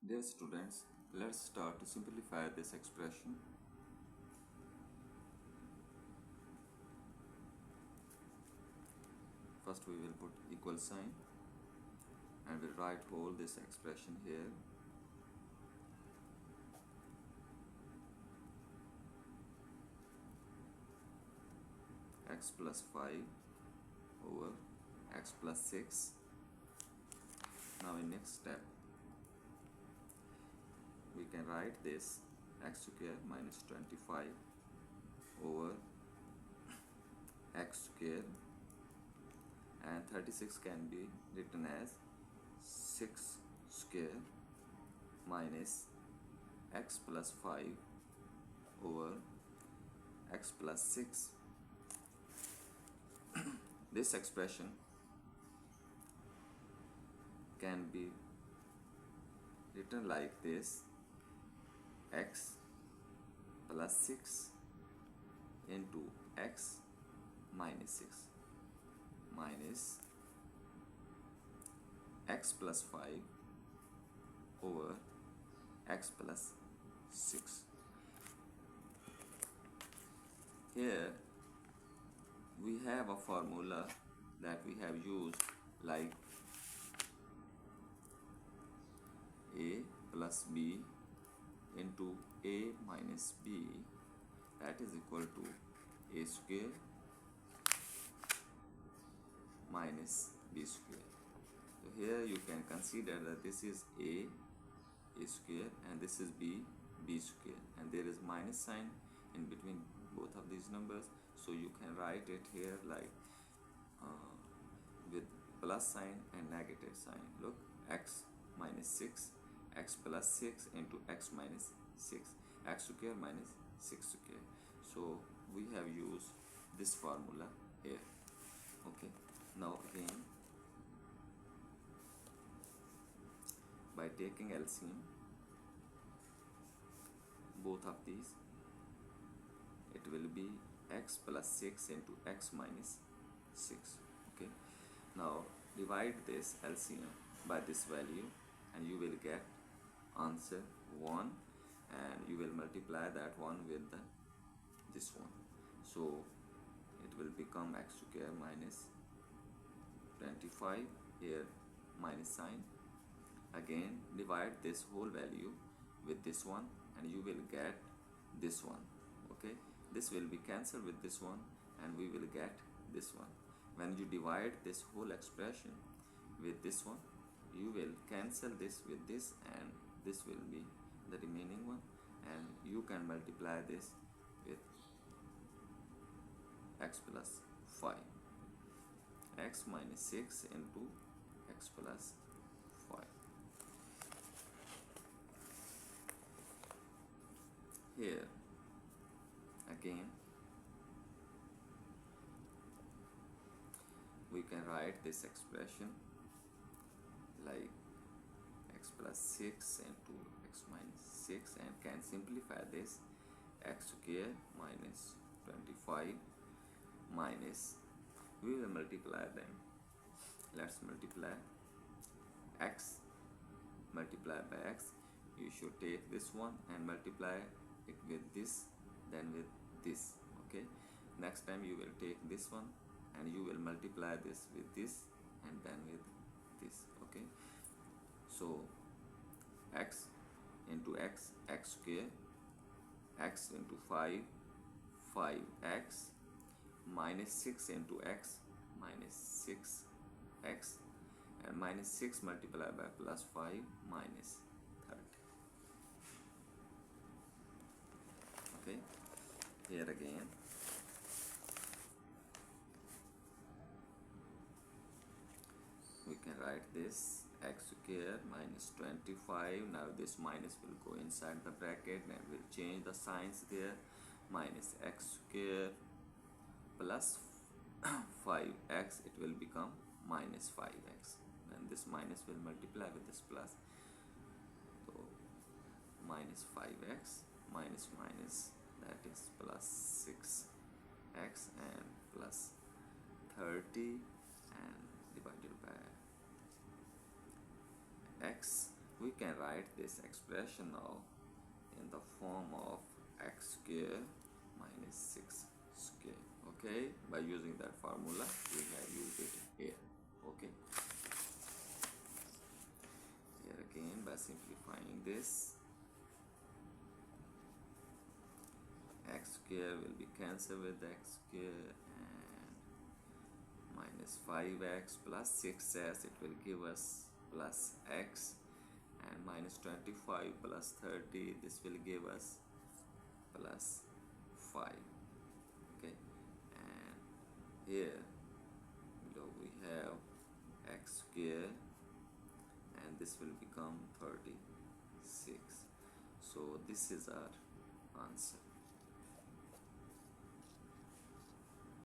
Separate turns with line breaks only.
Dear students, let's start to simplify this expression. First we will put equal sign and we'll write whole this expression here. X plus 5 over x plus 6. Now in next step we can write this x square minus 25 over x square, and 36 can be written as 6 square minus x plus 5 over x plus 6. This expression can be written like this: x plus 6 into x minus 6 minus x plus 5 over x plus 6. Here we have a formula that we have used, like a plus b into a minus b, that is equal to a square minus b square. So here you can consider that this is a square and this is b square, and there is minus sign in between both of these numbers, so you can write it here like with plus sign and negative sign. Look, x minus 6, x plus 6 into x minus 6, x square minus 6 square. So we have used this formula here. Okay, now again by taking LCM both of these, it will be x plus 6 into x minus 6. Okay, now divide this LCM by this value and you will get answer 1, and you will multiply that one with this one, so it will become x square minus 25, here minus sign. Again divide this whole value with this one and you will get this one. Okay, this will be cancelled with this one and we will get this one. When you divide this whole expression with this one, you will cancel this with this and this will be the remaining one, and you can multiply this with x plus 5, x minus 6 into x plus 5. Here again we can write this expression like x plus 6 into x minus 6, and can simplify this x square minus 25 minus, we will multiply them. Let's multiply x multiplied by x. You should take this one and multiply it with this, then with this. Okay, next time you will take this one and you will multiply this with this and then with this. Okay, so x into x, x square, x into 5, 5x, minus 6 into x, minus 6x, and minus 6 multiplied by plus 5, minus 30. Okay, here again we can write this x square minus 25. Now this minus will go inside the bracket and we'll change the signs there. Minus x square plus 5x, it will become minus 5x, and this minus will multiply with this plus, so minus 5x minus minus, that is plus 6x, and plus 30 and divided by x we can write this expression now in the form of x square minus 6 square. Okay, by using that formula we have used it here. Okay, here again by simplifying this, x square will be cancelled with x square, and minus 5x plus 6s, it will give us plus x, and minus 25 plus 30, this will give us plus 5. Okay, and here below we have x square, and this will become 36. So this is our answer.